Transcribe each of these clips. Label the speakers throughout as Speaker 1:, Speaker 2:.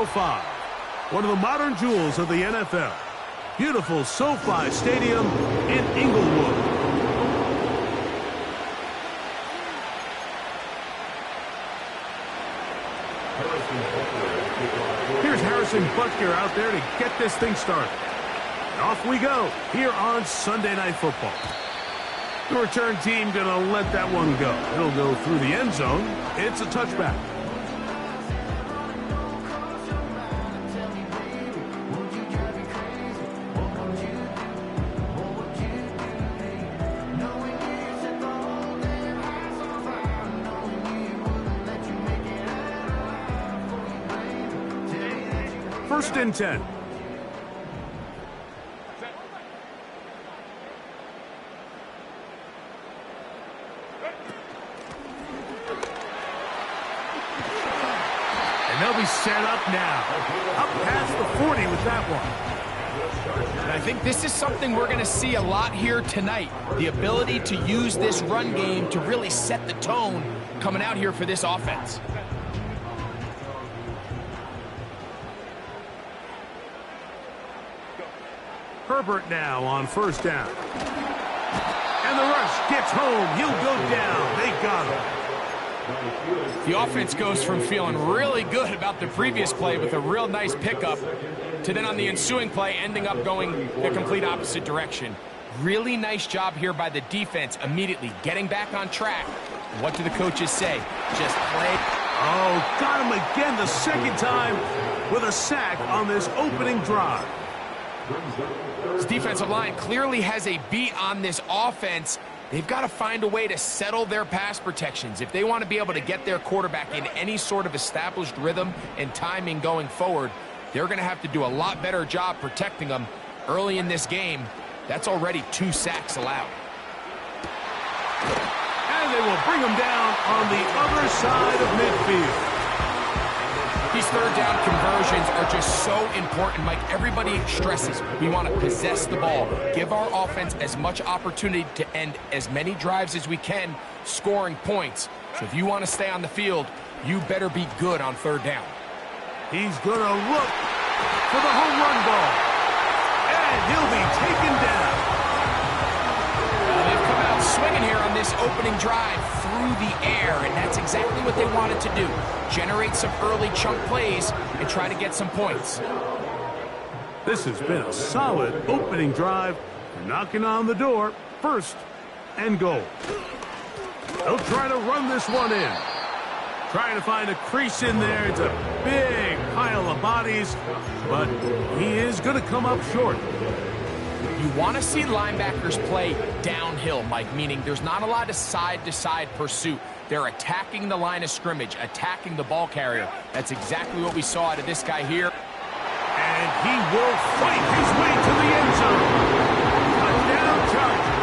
Speaker 1: S4W12, one of the modern jewels of the NFL. Beautiful SoFi Stadium in Inglewood. Here's Harrison Butker out there to get this thing started. And off we go here on Sunday Night Football. The return team going to let that one go. It'll go through the end zone. It's a touchback. First and 10. And they'll be set up now. Up past the 40 with that one.
Speaker 2: And I think this is something we're going to see a lot here tonight. The ability to use this run game to really set the tone coming out here for this offense.
Speaker 1: Herbert now on first down. And the rush gets home. He'll go down. They got him.
Speaker 2: The offense goes from feeling really good about the previous play with a real nice pickup to then on the ensuing play ending up going the complete opposite direction. Really nice job here by the defense immediately getting back on track. What do the coaches say? Just play.
Speaker 1: Oh, got him again the second time with a sack on this opening drive.
Speaker 2: This defensive line clearly has a beat on this offense. They've got to find a way to settle their pass protections. If they want to be able to get their quarterback in any sort of established rhythm and timing going forward, they're going to have to do a lot better job protecting them early in this game. That's already 2 sacks allowed.
Speaker 1: And they will bring him down on the other side of midfield.
Speaker 2: These third down conversions are just so important, Mike. Everybody stresses we want to possess the ball, give our offense as much opportunity to end as many drives as we can, scoring points. So if you want to stay on the field, you better be good on third down.
Speaker 1: He's going to look for the home run ball. And he'll be taken down.
Speaker 2: They've come out swinging here on this opening drive through the air, and that's exactly what they wanted to do. Generate some early chunk plays and try to get some points.
Speaker 1: This has been a solid opening drive. Knocking on the door. First and goal. They'll try to run this one in. Trying to find a crease in there. It's a big pile of bodies, but he is going to come up short.
Speaker 2: You want to see linebackers play downhill, Mike, meaning there's not a lot of side-to-side pursuit. They're attacking the line of scrimmage, attacking the ball carrier. That's exactly what we saw out of this guy here.
Speaker 1: And he will fight his way to the end zone. Touchdown Chargers.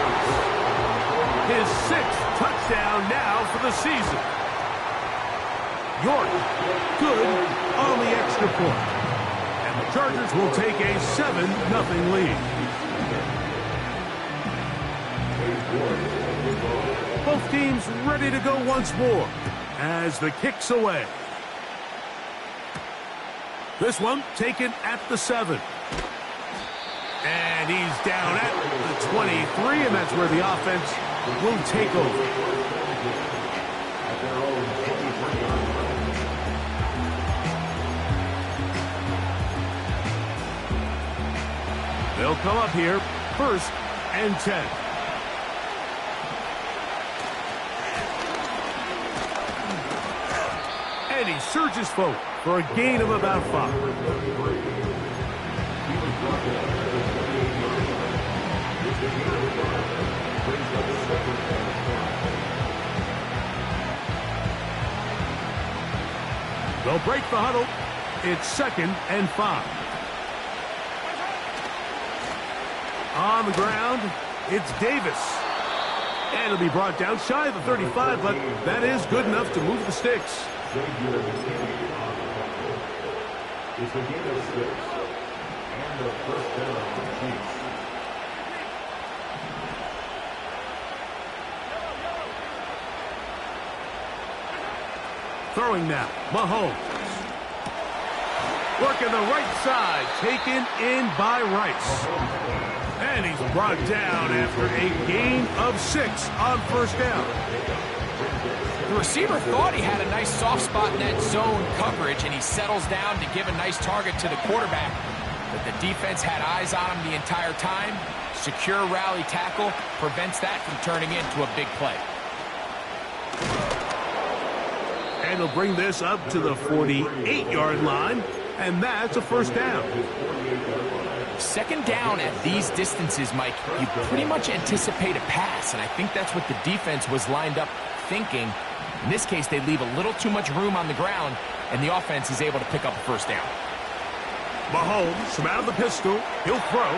Speaker 1: His 6th touchdown now for the season. York, good on the extra point. And the Chargers will take a 7-0 lead. Both teams ready to go once more as the kick's away. This one taken at the 7. And he's down at the 23, and that's where the offense will take over. They'll come up here, first and 10. And he surges forward for a gain of about 5. They'll break the huddle. It's 2nd and 5. On the ground, it's Davis. And it'll be brought down shy of the 35, but that is good enough to move the sticks. It's a gain of 6 and the first down for the Chiefs. Throwing now, Mahomes. Working the right side, taken in by Rice. And he's brought down after a gain of 6 on first down.
Speaker 2: The receiver thought he had a nice soft spot in that zone coverage, and he settles down to give a nice target to the quarterback. But the defense had eyes on him the entire time. Secure rally tackle prevents that from turning into a big play.
Speaker 1: And he'll bring this up to the 48-yard line, and that's a first down.
Speaker 2: Second down at these distances, Mike, you pretty much anticipate a pass, and I think that's what the defense was lined up thinking. In this case, they leave a little too much room on the ground, and the offense is able to pick up a first down.
Speaker 1: Mahomes from out of the pistol. He'll throw.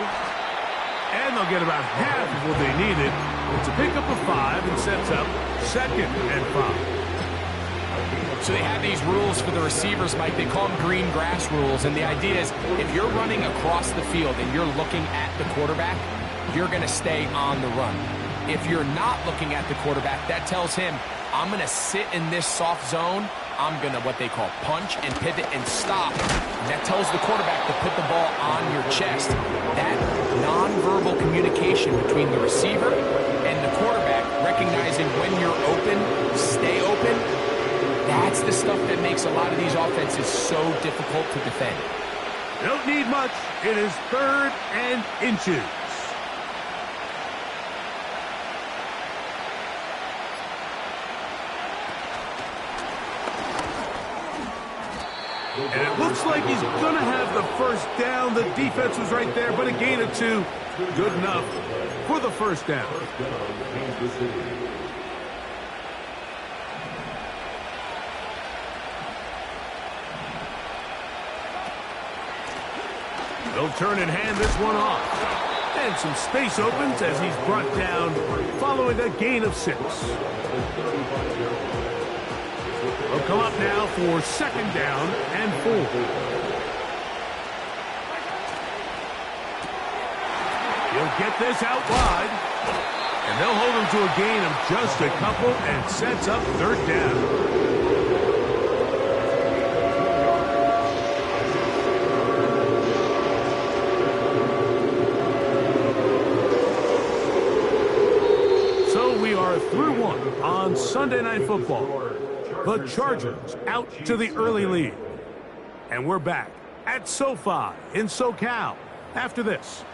Speaker 1: And they'll get about half of what they needed. It's a pickup of 5 and sets up 2nd and 5.
Speaker 2: So they have these rules for the receivers, Mike. They call them green grass rules. And the idea is if you're running across the field and you're looking at the quarterback, you're going to stay on the run. If you're not looking at the quarterback, that tells him, I'm going to sit in this soft zone. I'm going to what they call punch and pivot and stop. And that tells the quarterback to put the ball on your chest. That nonverbal communication between the receiver and the quarterback, recognizing when you're open, stay open, that's the stuff that makes a lot of these offenses so difficult to defend.
Speaker 1: Don't need much. It is 3rd and inches. And it looks like he's going to have the first down. The defense was right there, but a gain of 2. Good enough for the first down. They'll turn and hand this one off. And some space opens as he's brought down following a gain of 6. They'll come up now for 2nd down and 4. He'll get this out wide. And they'll hold him to a gain of just a couple and sets up 3rd down. We are through 1 on Sunday Night Football. The Chargers out to the early lead. And we're back at SoFi in SoCal after this.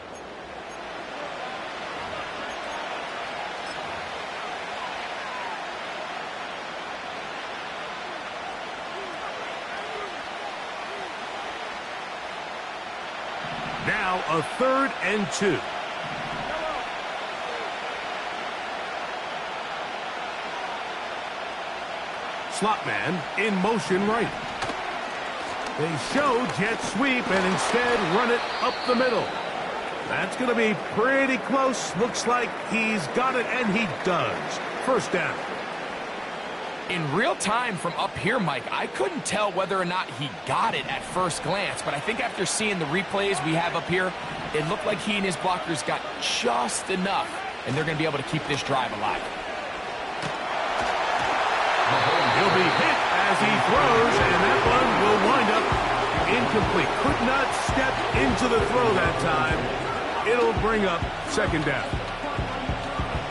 Speaker 1: Now a 3rd and 2. Slot man in motion right. They show jet sweep and instead run it up the middle. That's going to be pretty close. Looks like he's got it, and he does. First down.
Speaker 2: In real time from up here, Mike, I couldn't tell whether or not he got it at first glance, but I think after seeing the replays we have up here, it looked like he and his blockers got just enough, and they're going to be able to keep this drive alive.
Speaker 1: He'll be hit as he throws, and that one will wind up incomplete. Could not step into the throw that time. It'll bring up 2nd down.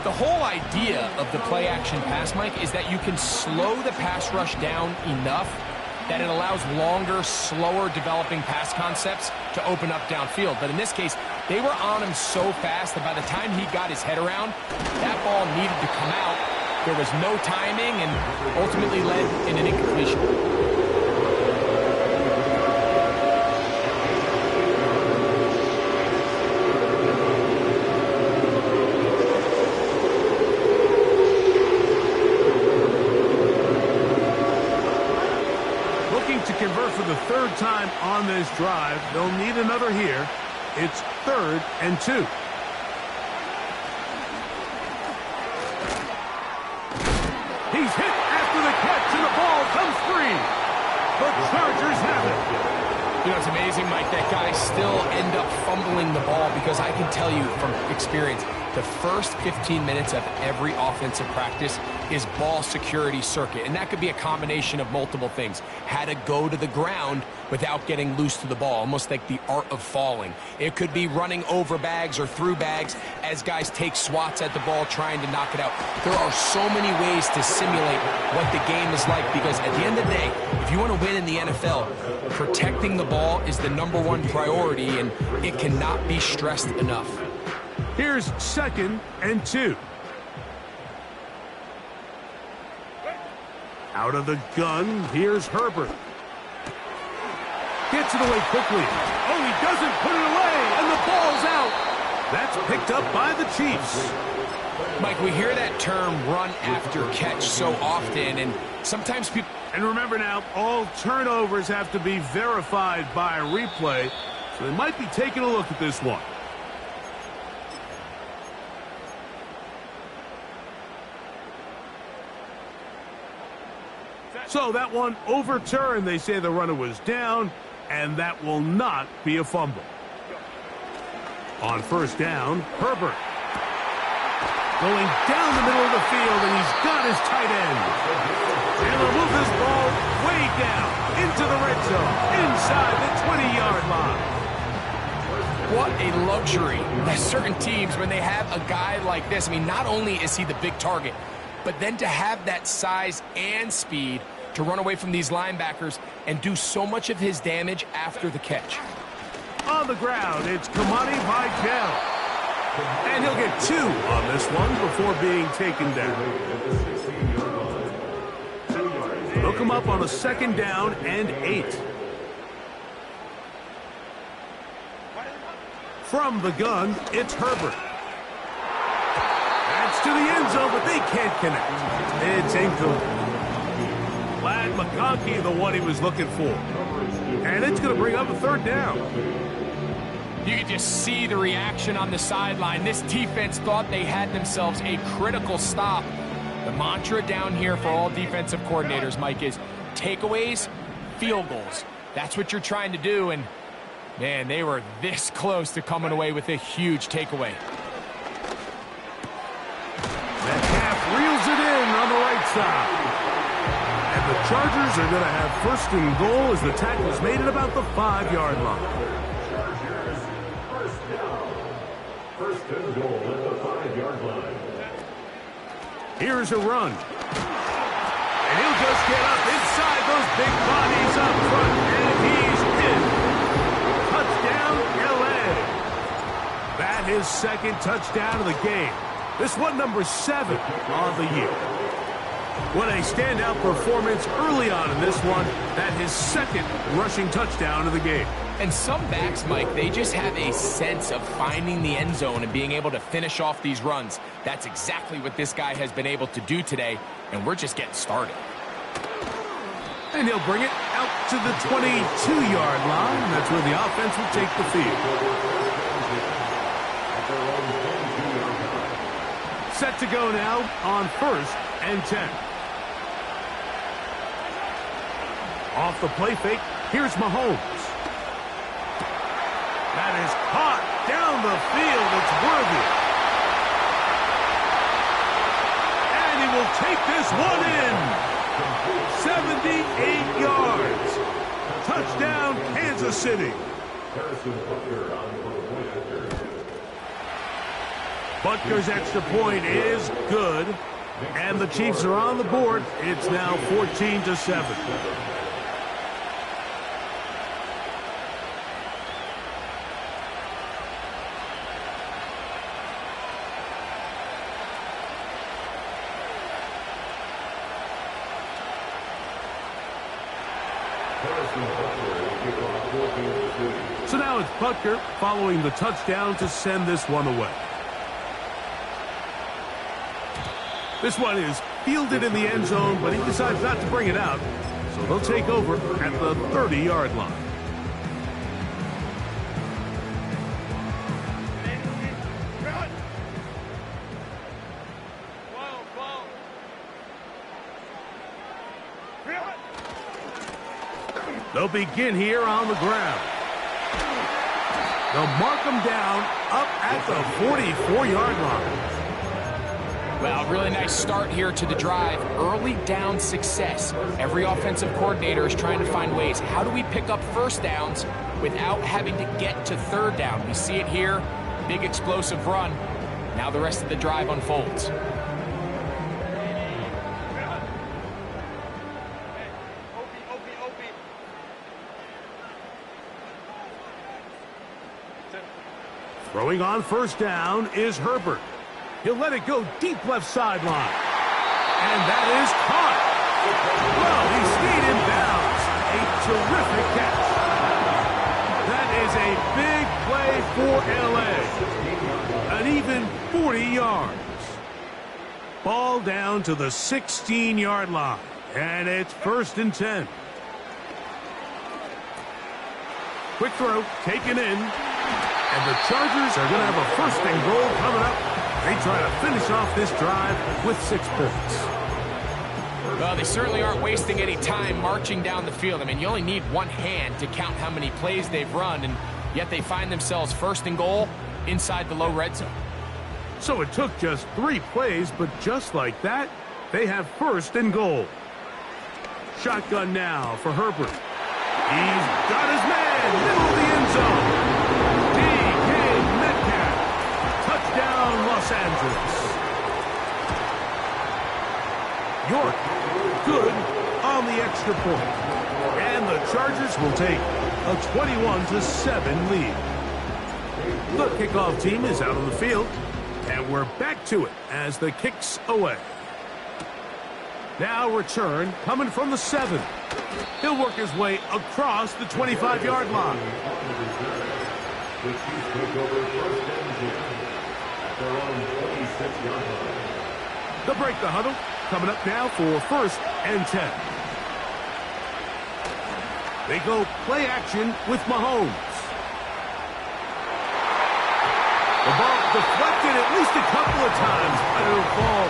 Speaker 2: The whole idea of the play-action pass, Mike, is that you can slow the pass rush down enough that it allows longer, slower developing pass concepts to open up downfield. But in this case, they were on him so fast that by the time he got his head around, that ball needed to come out. There was no timing and ultimately led in an incompletion.
Speaker 1: Looking to convert for the 3rd time on this drive. They'll need another here. It's 3rd and 2. He's hit after the catch, and the ball comes free. The Chargers have it.
Speaker 2: You know, it's amazing, Mike, that guys still end up fumbling the ball because I can tell you from experience, the first 15 minutes of every offensive practice is ball security circuit, and that could be a combination of multiple things. How to go to the ground without getting loose to the ball, almost like the art of falling. It could be running over bags or through bags as guys take swats at the ball trying to knock it out. There are so many ways to simulate what the game is like, because at the end of the day, if you want to win in the NFL, protecting the ball is the #1 priority, and it cannot be stressed enough.
Speaker 1: Here's 2nd and 2. Out of the gun, here's Herbert. Gets it away quickly. Oh, he doesn't put it away, and the ball's out. That's picked up by the Chiefs.
Speaker 2: Mike, we hear that term run after catch so often, and sometimes people...
Speaker 1: And remember now, all turnovers have to be verified by a replay, so they might be taking a look at this one. So that one overturned. They say the runner was down, and that will not be a fumble. On 1st down, Herbert. Going down the middle of the field, and he's got his tight end. And he'll move this ball way down into the red zone, inside the 20-yard line.
Speaker 2: What a luxury that certain teams, when they have a guy like this, I mean, not only is he the big target, but then to have that size and speed to run away from these linebackers and do so much of his damage after the catch.
Speaker 1: On the ground, it's Kamani Vidal. And he'll get 2 on this one before being taken down. They'll come up on a 2nd down and 8. From the gun, it's Herbert. That's to the end zone, but they can't connect. It's incomplete. Lad McConkey, the one he was looking for. And it's going to bring up a 3rd down.
Speaker 2: You can just see the reaction on the sideline. This defense thought they had themselves a critical stop. The mantra down here for all defensive coordinators, Mike, is takeaways, field goals. That's what you're trying to do, and, man, they were this close to coming away with a huge takeaway.
Speaker 1: Metcalf reels it in on the right side. And the Chargers are going to have 1st and goal as the tackle is made at about the 5-yard line.
Speaker 3: First and goal at the 5-yard line.
Speaker 1: Here's a run. And he'll just get up inside those big bodies up front, and he's in. Touchdown, L.A. That is 2nd touchdown of the game. This one number 7 on the year. What a standout performance early on in this one. That his 2nd rushing touchdown of the game.
Speaker 2: And some backs, Mike, they just have a sense of finding the end zone and being able to finish off these runs. That's exactly what this guy has been able to do today, and we're just getting started.
Speaker 1: And he'll bring it out to the 22-yard line. That's where the offense will take the field. Set to go now on 1st and 10. Off the play fake, here's Mahomes. That is caught down the field. It's worthy. And he will take this one in. 78 yards. Touchdown, Kansas City. Butker's extra point is good. And the Chiefs are on the board. It's now 14-7. So now it's Butker following the touchdown to send this one away. This one is fielded in the end zone, but he decides not to bring it out. So they'll take over at the 30-yard line. They'll begin here on the ground. They'll mark them down up at the 44-yard line.
Speaker 2: Well, really nice start here to the drive. Early down success. Every offensive coordinator is trying to find ways. How do we pick up first downs without having to get to third down? We see it here. Big explosive run. Now the rest of the drive unfolds.
Speaker 1: Throwing on first down is Herbert. He'll let it go deep left sideline. And that is caught. Well, he stayed in bounds. A terrific catch. That is a big play for LA. An even 40 yards. Ball down to the 16-yard line. And it's 1st and 10. Quick throw, taken in. And the Chargers are going to have a 1st and goal coming up. They try to finish off this drive with 6 points.
Speaker 2: Well, they certainly aren't wasting any time marching down the field. I mean, you only need one hand to count how many plays they've run, and yet they find themselves 1st and goal inside the low red zone.
Speaker 1: So it took just 3 plays, but just like that, they have 1st and goal. Shotgun now for Herbert. He's got his man, middle of the end zone. Touchdown, Los Angeles. York, good on the extra point. And the Chargers will take a 21-7 lead. The kickoff team is out on the field, and we're back to it as the kick's away. Now return coming from the 7. He'll work his way across the 25-yard line. They'll break the huddle. Coming up now for 1st and 10. They go play action with Mahomes. The ball deflected at least a couple of times, but it'll fall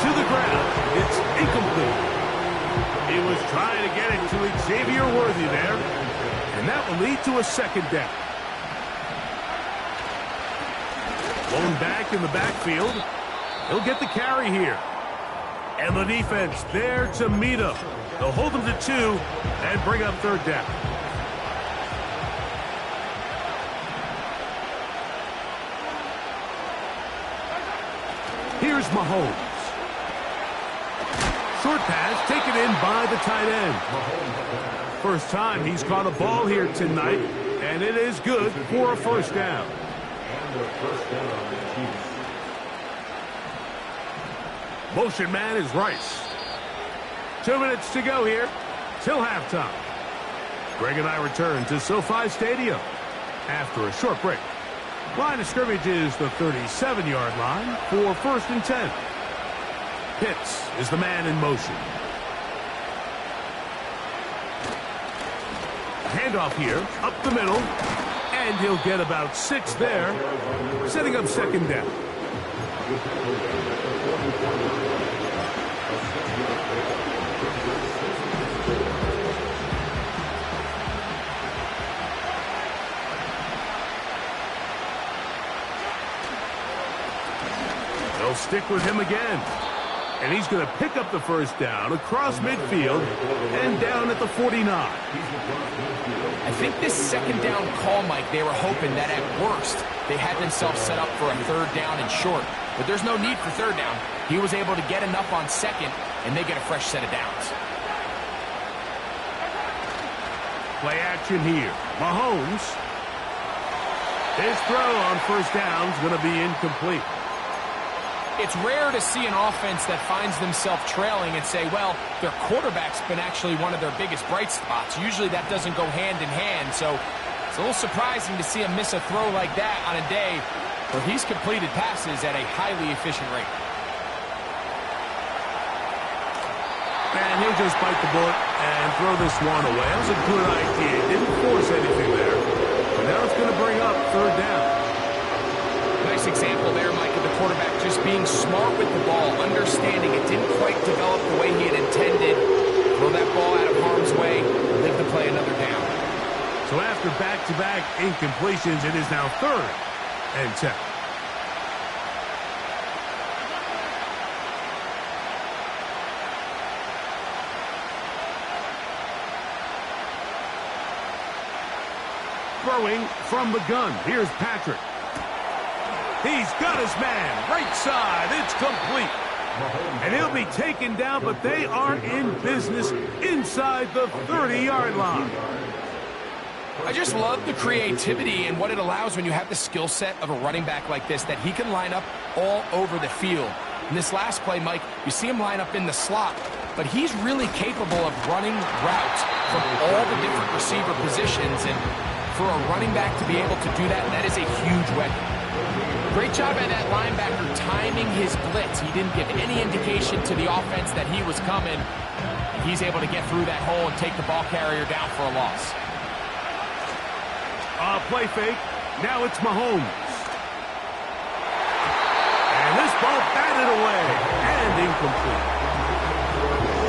Speaker 1: to the ground. It's incomplete. He was trying to get it to Xavier Worthy there, and that will lead to a 2nd down. Blown back in the backfield. He'll get the carry here. And the defense there to meet him. They'll hold him to 2 and bring up 3rd down. Here's Mahomes. Short pass taken in by the tight end. First time he's caught a ball here tonight, and it is good for a 1st down. Motion man is Rice. 2 minutes to go here till halftime. Greg and I return to SoFi Stadium after a short break. Line of scrimmage is the 37-yard line for 1st and 10. Pitts is the man in motion. Handoff here, up the middle, and he'll get about 6 there, setting up 2nd down. They'll stick with him again. And he's going to pick up the 1st down across midfield and down at the 49.
Speaker 2: I think this 2nd down call, Mike, they were hoping that at worst they had themselves set up for a 3rd down and short. But there's no need for 3rd down. He was able to get enough on 2nd, and they get a fresh set of downs.
Speaker 1: Play action here. Mahomes. His throw on 1st down is going to be incomplete.
Speaker 2: It's rare to see an offense that finds themselves trailing and say, well, their quarterback's been actually one of their biggest bright spots. Usually that doesn't go hand in hand, so it's a little surprising to see him miss a throw like that on a day where he's completed passes at a highly efficient rate.
Speaker 1: And he'll just bite the bullet and throw this one away. That was a good idea. Didn't force anything there. But now it's going to bring up 3rd down.
Speaker 2: Nice example there, Mike, of the quarterback just being smart with the ball, understanding it didn't quite develop the way he had intended. Throw that ball out of harm's way, live to play another down.
Speaker 1: So after back-to-back incompletions, it is now 3rd and 10. Throwing from the gun. Here's Patrick. He's got his man. Right side. It's complete. And he'll be taken down, but they are in business inside the 30-yard line.
Speaker 2: I just love the creativity and what it allows when you have the skill set of a running back like this, that he can line up all over the field. In this last play, Mike, you see him line up in the slot, but he's really capable of running routes from all the different receiver positions, and for a running back to be able to do that, that is a huge weapon. Great job by that linebacker timing his blitz. He didn't give any indication to the offense that he was coming. He's able to get through that hole and take the ball carrier down for a loss.
Speaker 1: Play fake. Now it's Mahomes. And this ball batted away and incomplete.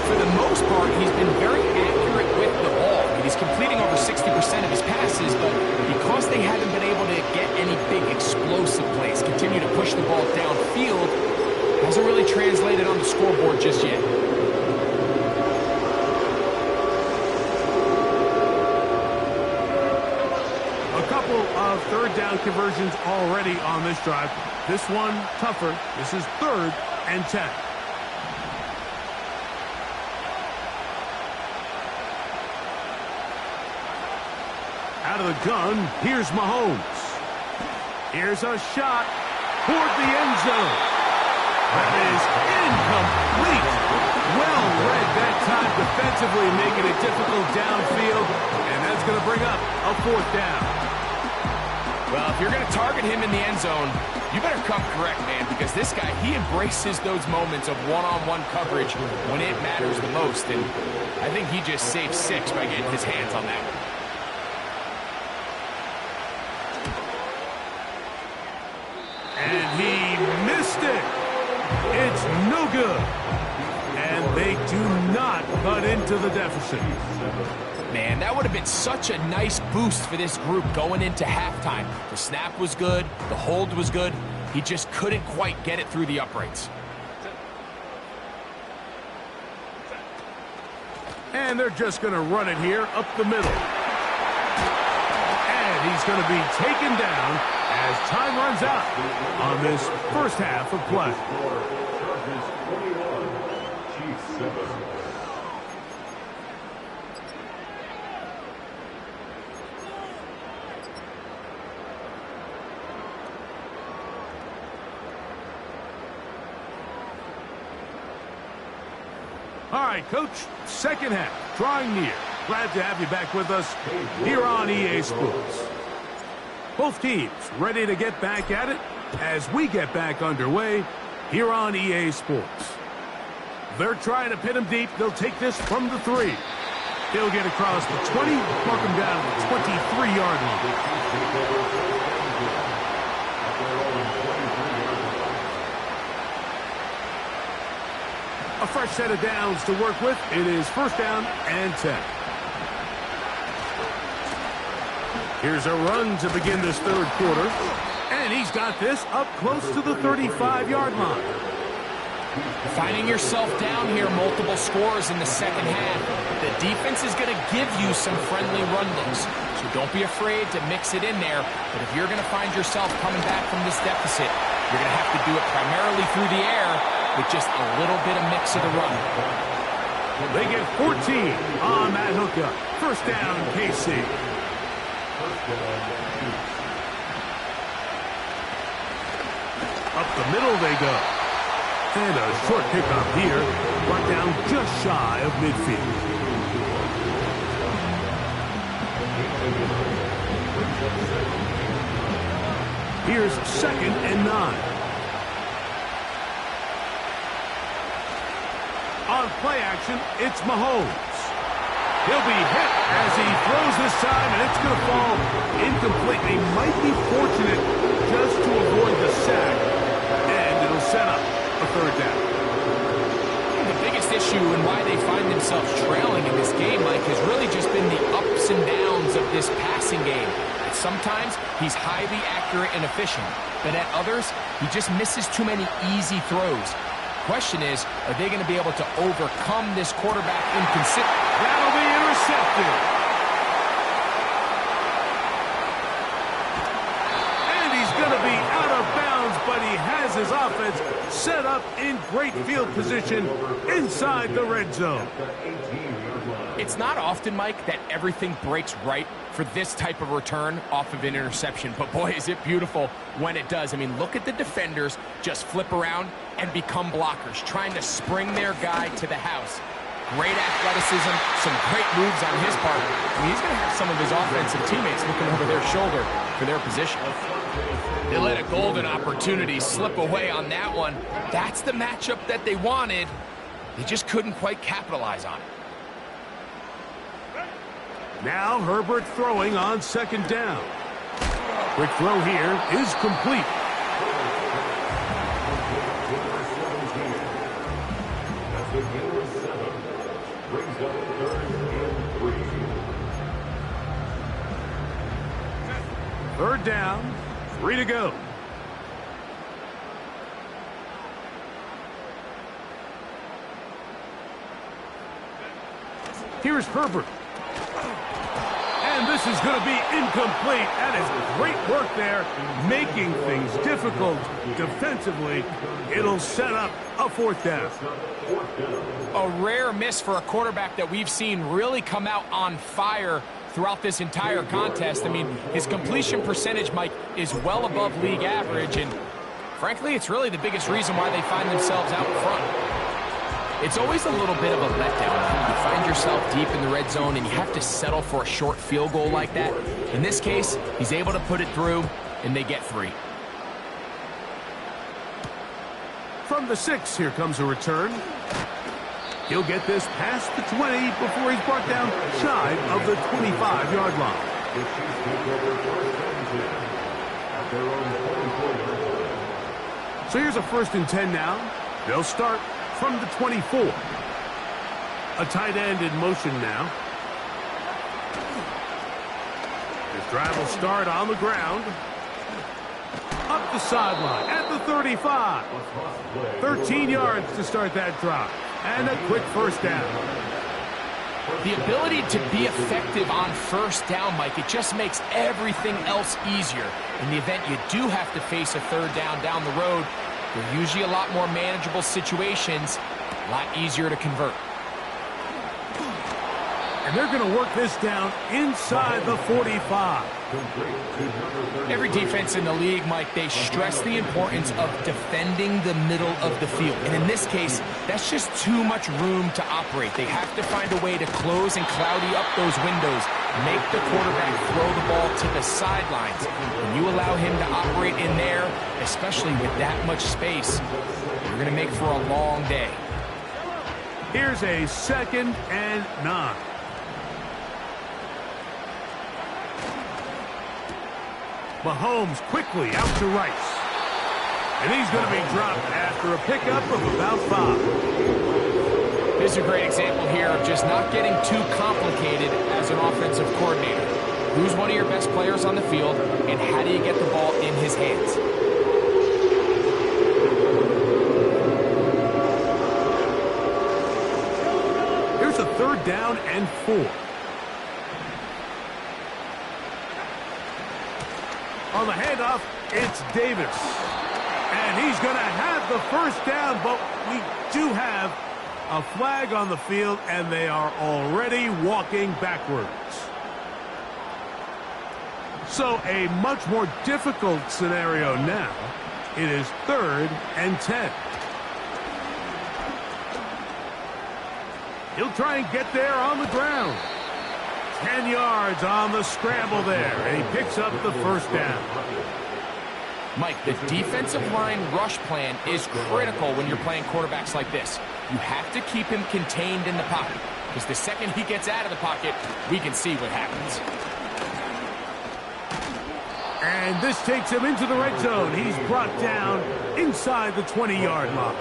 Speaker 2: For the most part, he's been very accurate with the ball. He's completing over 60% of his passes, but because they haven't been able to get any big explosive plays, continue to push the ball downfield, hasn't really translated on the scoreboard just yet.
Speaker 1: A couple of third down conversions already on this drive. This one tougher. This is 3rd and 10. Out of the gun, here's Mahomes. Here's a shot toward the end zone. That is incomplete. Well read that time defensively, making it difficult downfield, and that's going to bring up a 4th down.
Speaker 2: Well, if you're going to target him in the end zone, you better come correct, man, because this guy, he embraces those moments of one-on-one coverage when it matters the most, and I think he just saved 6 by getting his hands on that one.
Speaker 1: And he missed it. It's no good. And they do not cut into the deficit.
Speaker 2: Man, that would have been such a nice boost for this group going into halftime. The snap was good. The hold was good. He just couldn't quite get it through the uprights.
Speaker 1: And they're just going to run it here up the middle. And he's going to be taken down as time runs out on this first half of play. All right, Coach, second half, drawing near. Glad to have you back with us here on EA Sports. Both teams ready to get back at it as we get back underway here on EA Sports. They're trying to pin him deep. They'll take this from the 3. He'll get across the 20, mark him down to the 23-yard line. A fresh set of downs to work with. It is 1st down and 10. Here's a run to begin this 3rd quarter. And he's got this up close to the 35-yard line.
Speaker 2: Finding yourself down here, multiple scores in the second half. The defense is going to give you some friendly run looks. So don't be afraid to mix it in there. But if you're going to find yourself coming back from this deficit, you're going to have to do it primarily through the air with just a little bit of mix of the run.
Speaker 1: They get 14 on that hookup. 1st down, KC. Up the middle they go. And a short pickup here, brought down just shy of midfield. Here's 2nd and 9. On play action, it's Mahomes. He'll be hit as he throws this time, and it's going to fall incomplete. They might be fortunate just to avoid the sack, and it'll set up a 3rd down.
Speaker 2: The biggest issue and why they find themselves trailing in this game, Mike, has really just been the ups and downs of this pass passing game. And sometimes he's highly accurate and efficient, but at others, he just misses too many easy throws. Question is, are they going to be able to overcome this quarterback inconsistency?
Speaker 1: That'll be intercepted. And he's going to be out of bounds, but he has his offense set up in great field position inside the red zone.
Speaker 2: It's not often, Mike, that everything breaks right for this type of return off of an interception. But boy, is it beautiful when it does. I mean, look at the defenders just flip around and become blockers, trying to spring their guy to the house. Great athleticism, some great moves on his part. I mean, he's going to have some of his offensive teammates looking over their shoulder for their position. They let a golden opportunity slip away on that one. That's the matchup that they wanted. They just couldn't quite capitalize on it.
Speaker 1: Now Herbert throwing on second down. Quick throw here is complete. Third down, 3 to go. Here's Herbert. And this is going to be incomplete. That is great work there, making things difficult defensively. It'll set up a fourth down.
Speaker 2: A rare miss for a quarterback that we've seen really come out on fire throughout this entire contest. I mean, his completion percentage, Mike, is well above league average, and frankly, it's really the biggest reason why they find themselves out front. It's always a little bit of a letdown. You find yourself deep in the red zone and you have to settle for a short field goal like that. In this case, he's able to put it through, and they get 3.
Speaker 1: From the 6, here comes a return. He'll get this past the 20 before he's brought down shy of the 25-yard line. So here's a 1st and 10 now. They'll start from the 24. A tight end in motion now. This drive will start on the ground. Up the sideline at the 35. 13 yards to start that drive. And a quick first down.
Speaker 2: The ability to be effective on first down, Mike, it just makes everything else easier. In the event you do have to face a third down the road, they're usually a lot more manageable situations, a lot easier to convert.
Speaker 1: And they're going to work this down inside the 45.
Speaker 2: Every defense in the league, Mike, they stress the importance of defending the middle of the field. And in this case, that's just too much room to operate. They have to find a way to close and cloudy up those windows, make the quarterback throw the ball to the sidelines. When you allow him to operate in there, especially with that much space, you're going to make for a long day.
Speaker 1: Here's a 2nd and 9. Mahomes quickly out to Rice. And he's going to be dropped after a pickup of about 5.
Speaker 2: This is a great example here of just not getting too complicated as an offensive coordinator. Who's one of your best players on the field, and how do you get the ball in his hands?
Speaker 1: Here's a 3rd down and 4. On the handoff, it's Davis. And he's going to have the first down, but we do have a flag on the field, and they are already walking backwards. So a much more difficult scenario now. It is 3rd and 10. He'll try and get there on the ground. 10 yards on the scramble there, and he picks up the first down.
Speaker 2: Mike, the defensive line rush plan is critical when you're playing quarterbacks like this. You have to keep him contained in the pocket, because the second he gets out of the pocket, we can see what happens.
Speaker 1: And this takes him into the red zone. He's brought down inside the 20-yard line.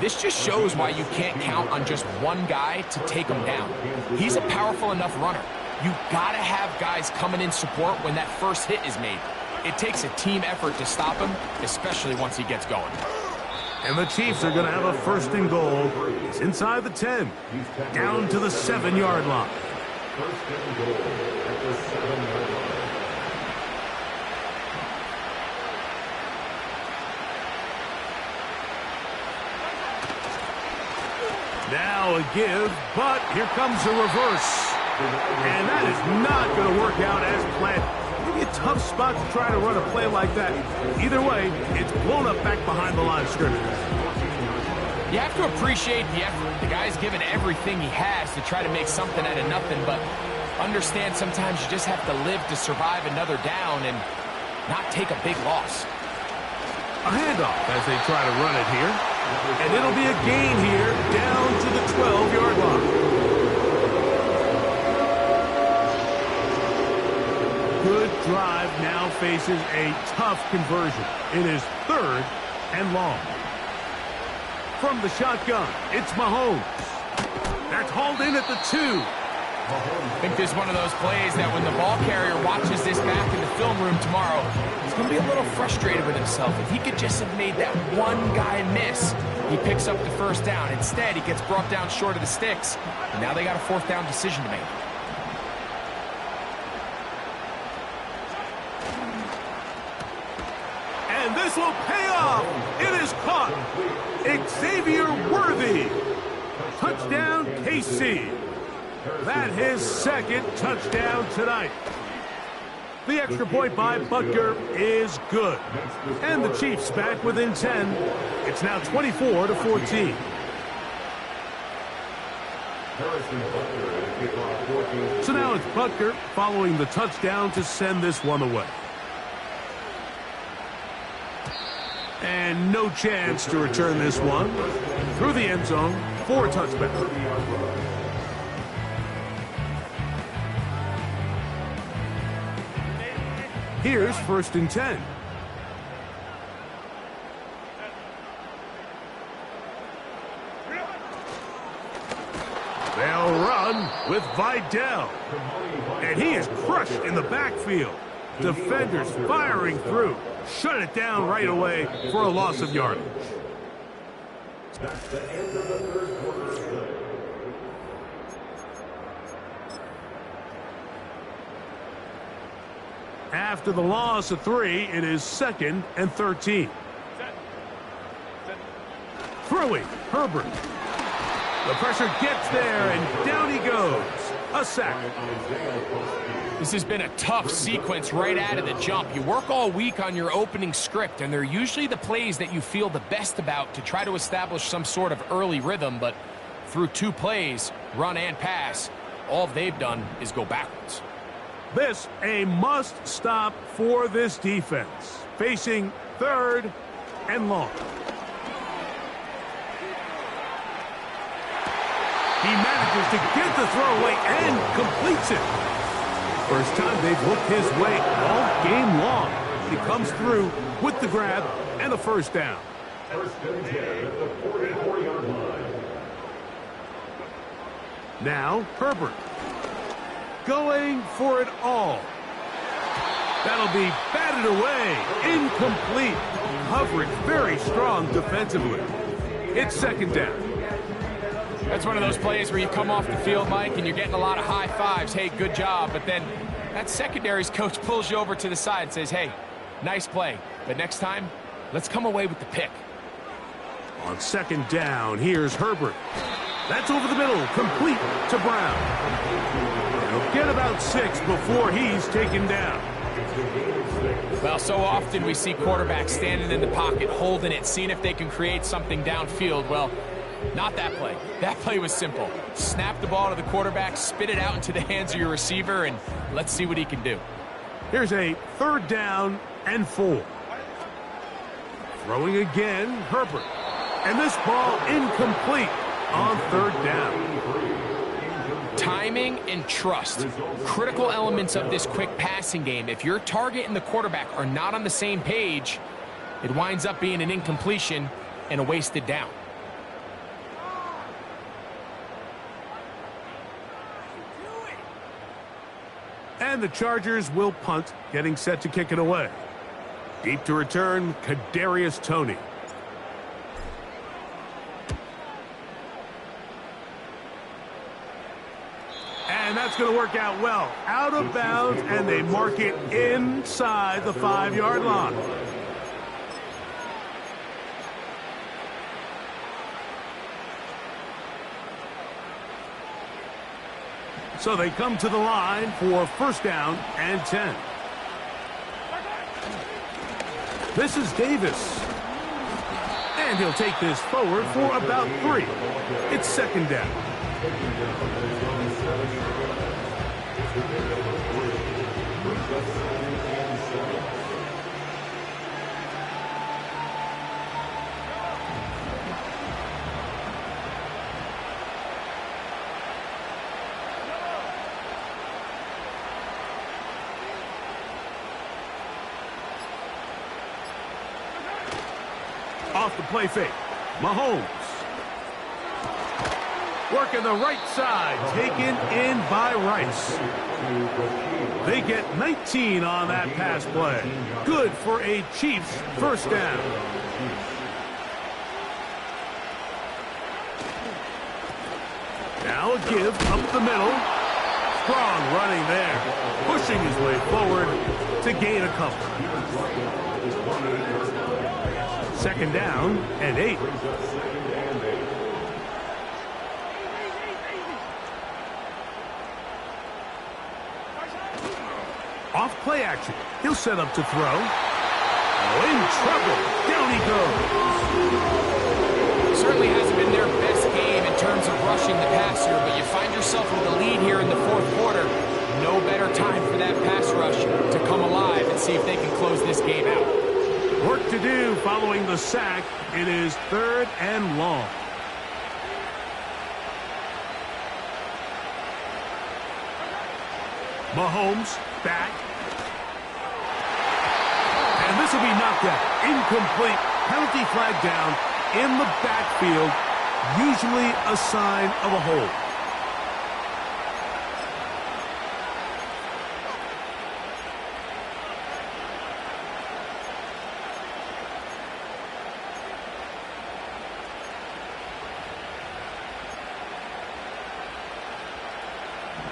Speaker 2: This just shows why you can't count on just one guy to take him down. He's a powerful enough runner. You got to have guys coming in support when that first hit is made. It takes a team effort to stop him, especially once he gets going.
Speaker 1: And the Chiefs are going to have a 1st and goal. It's inside the 10, down to the 7-yard line.
Speaker 3: 1st and goal at the 7-yard line.
Speaker 1: Now a give, but here comes a reverse. And that is not going to work out as planned. Maybe a tough spot to try to run a play like that. Either way, it's blown up back behind the line of scrimmage.
Speaker 2: You have to appreciate the effort. The guy's given everything he has to try to make something out of nothing, but understand sometimes you just have to live to survive another down and not take a big loss.
Speaker 1: A handoff as they try to run it here. And it'll be a gain here down to the 12-yard line. Good drive now faces a tough conversion. It is 3rd and long. From the shotgun, it's Mahomes. That's hauled in at the 2.
Speaker 2: I think this is one of those plays that when the ball carrier watches this back in the film room tomorrow, he's going to be a little frustrated with himself. If he could just have made that one guy miss, he picks up the 1st down. Instead, he gets brought down short of the sticks, and now they got a 4th down decision to make.
Speaker 1: And this will pay off. It is caught. Xavier Worthy. Touchdown, KC. That his 2nd touchdown tonight. The extra point by Butker is good. And the Chiefs back within 10. It's now 24-14. So now it's Butker following the touchdown to send this one away. And no chance to return this one. Through the end zone for a touchback. Here's 1st and 10. They'll run with Vidal. And he is crushed in the backfield. Defenders firing through. Shut it down right away for a loss of yardage.
Speaker 3: That's the end of the 3rd quarter.
Speaker 1: After the loss of 3, it is 2nd and 13. Throwing, Herbert. The pressure gets there, and down he goes. A sack.
Speaker 2: This has been a tough sequence right out of the jump. You work all week on your opening script, and they're usually the plays that you feel the best about to try to establish some sort of early rhythm, but through 2 plays, run and pass, all they've done is go backwards.
Speaker 1: This a must-stop for this defense. Facing 3rd and long. He manages to get the throw away and completes it. First time they've looked his way all game long. He comes through with the grab and a 1st down.
Speaker 3: 1st and 10 at the 44-yard line.
Speaker 1: Now Herbert. Going for it all. That'll be batted away. Incomplete. Coverage very strong defensively. It's 2nd down.
Speaker 2: That's one of those plays where you come off the field, Mike, and you're getting a lot of high fives. Hey, good job. But then that secondary's coach pulls you over to the side and says, hey, nice play. But next time, let's come away with the pick.
Speaker 1: On 2nd down, here's Herbert. That's over the middle, complete to Brown. He'll get about 6 before he's taken down.
Speaker 2: Well, so often we see quarterbacks standing in the pocket, holding it, seeing if they can create something downfield. Well, not that play. That play was simple. Snap the ball to the quarterback, spit it out into the hands of your receiver, and let's see what he can do.
Speaker 1: Here's a 3rd down and 4. Throwing again, Herbert. And this ball incomplete on 3rd down.
Speaker 2: Timing and trust, critical elements of this quick passing game. If your target and the quarterback are not on the same page, it winds up being an incompletion and a wasted down.
Speaker 1: And the Chargers will punt, getting set to kick it away. Deep to return, Kadarius Toney. And that's going to work out well. Out of bounds, and they mark it inside the 5-yard line. So they come to the line for first down and 10. This is Davis. And he'll take this forward for about 3. It's second down. Off the play fake, Mahomes. Working the right side, taken in by Rice. They get 19 on that pass play. Good for a Chiefs first down. Now a give up the middle. Strong running there. Pushing his way forward to gain a couple. Second down and 8. Off play action. He'll set up to throw. Oh, in trouble. Down he goes.
Speaker 2: Certainly hasn't been their best game in terms of rushing the passer, but you find yourself with the lead here in the fourth quarter. No better time for that pass rush to come alive and see if they can close this game out.
Speaker 1: Work to do following the sack. It is third and long. Mahomes back. And this will be knocked out. Incomplete. Penalty flag down in the backfield. Usually a sign of a hold.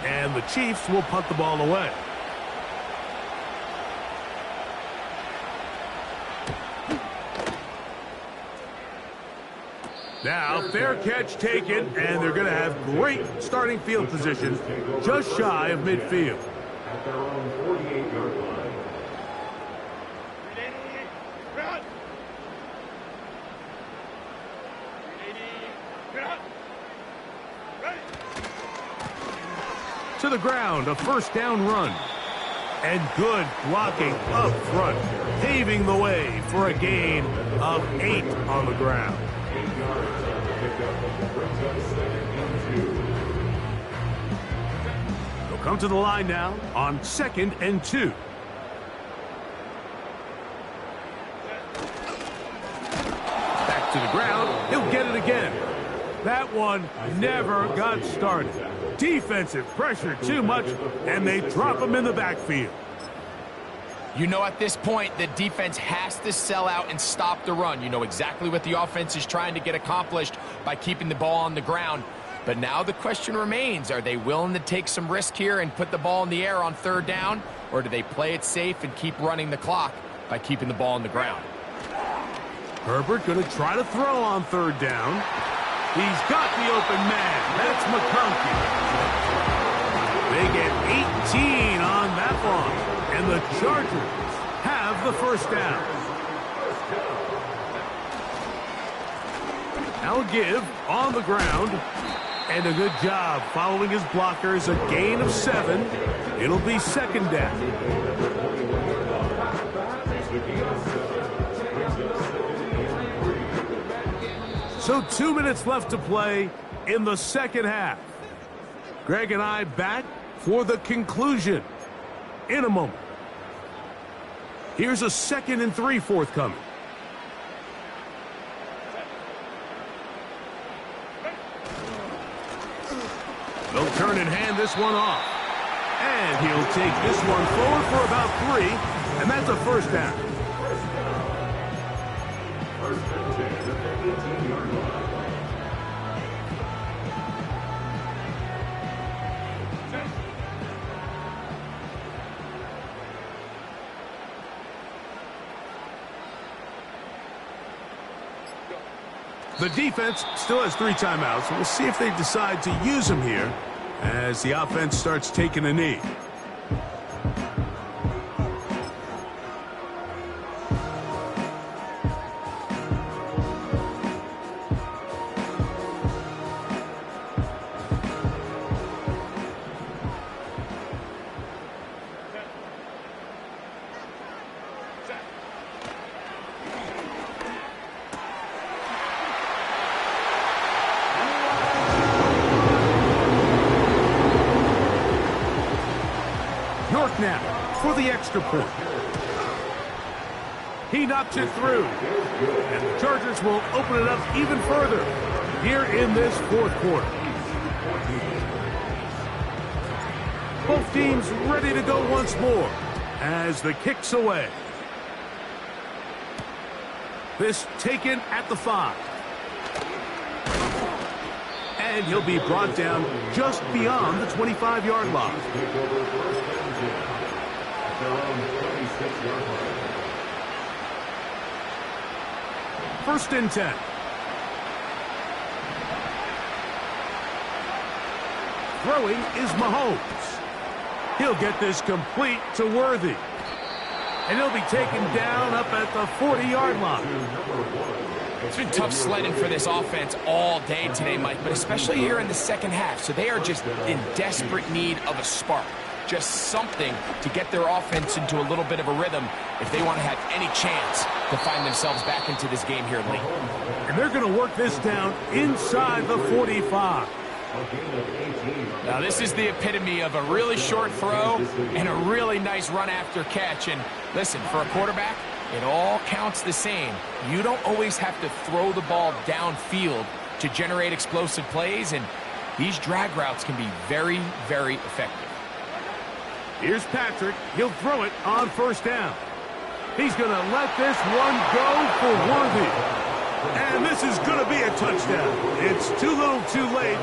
Speaker 1: And the Chiefs will punt the ball away. Now, fair catch taken, and they're going to have great starting field position just shy of midfield.
Speaker 3: At their own 48-yard line.
Speaker 1: To the ground, a first down run. And good blocking up front, paving the way for a gain of 8 on the ground.
Speaker 3: 8 yards on the pickup. Brings up second and 2.
Speaker 1: They'll come to the line now on second and 2. Back to the ground. He'll get it again. That one never got started. Defensive pressure too much, and they drop him in the backfield.
Speaker 2: You know, at this point, the defense has to sell out and stop the run. You know exactly what the offense is trying to get accomplished by keeping the ball on the ground. But now the question remains, are they willing to take some risk here and put the ball in the air on third down? Or do they play it safe and keep running the clock by keeping the ball on the ground?
Speaker 1: Herbert going to try to throw on third down. He's got the open man. That's McConkey. They get 18 on that one. And the Chargers have the first down. Now a give on the ground. And a good job following his blockers. A gain of 7. It'll be second down. So 2 minutes left to play in the second half. Greg and I back for the conclusion in a moment. Here's a 2nd and 3 forthcoming. They'll turn and hand this one off. And he'll take this one forward for about 3, and that's a first down.
Speaker 3: First and 10 at the 18-yard line.
Speaker 1: The defense still has 3 timeouts. We'll see if they decide to use them here as the offense starts taking a knee. Now for the extra point. He knocks it through, and the Chargers will open it up even further here in this 4th quarter. Both teams ready to go once more as the kick's away. This taken at the 5. And he'll be brought down just beyond the 25-yard line. First and 10. Throwing is Mahomes. He'll get this complete to Worthy. And he'll be taken down up at the 40-yard line.
Speaker 2: It's been tough sledding for this offense all day today, Mike, but especially here in the second half. So they are just in desperate need of a spark. Just something to get their offense into a little bit of a rhythm if they want to have any chance to find themselves back into this game here late.
Speaker 1: And they're going to work this down inside the 45.
Speaker 2: Now, this is the epitome of a really short throw and a really nice run after catch. And listen, for a quarterback, it all counts the same. You don't always have to throw the ball downfield to generate explosive plays, and these drag routes can be very, very effective.
Speaker 1: Here's Patrick. He'll throw it on first down. He's going to let this one go for Worthy. And this is going to be a touchdown. It's too little too late.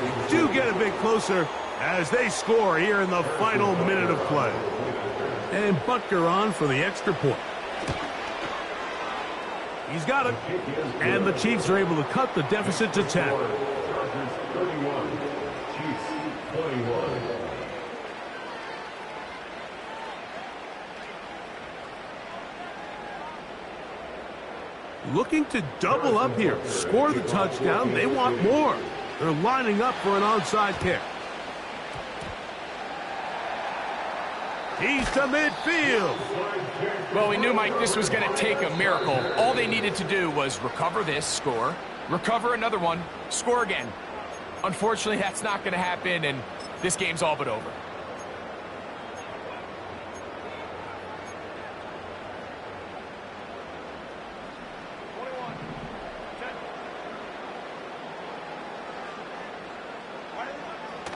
Speaker 1: We do get a bit closer as they score here in the final minute of play. And Butker on for the extra point. He's got it. And the Chiefs are able to cut the deficit to 10.
Speaker 3: Chargers 31, Chiefs 21.
Speaker 1: Looking to double up here. Score the touchdown. They want more. They're lining up for an onside kick. He's to midfield.
Speaker 2: Well, we knew, Mike, this was going to take a miracle. All they needed to do was recover this, score, recover another one, score again. Unfortunately, that's not going to happen, and this game's all but over.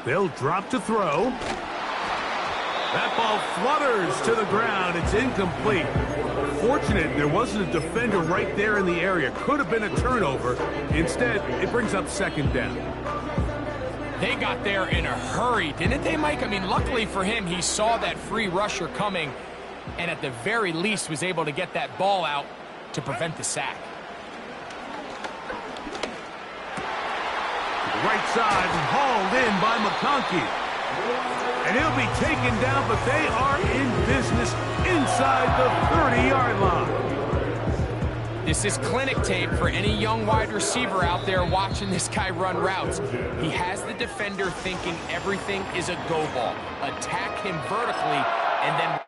Speaker 1: They'll drop to throw. That ball flutters to the ground. It's incomplete. Fortunate there wasn't a defender right there in the area. Could have been a turnover. Instead, it brings up second down.
Speaker 2: They got there in a hurry, didn't they, Mike? I mean, luckily for him, he saw that free rusher coming and at the very least was able to get that ball out to prevent the sack.
Speaker 1: Right side, hauled in by McConkey. And he'll be taken down, but they are in business inside the 30-yard line.
Speaker 2: This is clinic tape for any young wide receiver out there watching this guy run routes. He has the defender thinking everything is a go ball. Attack him vertically, and then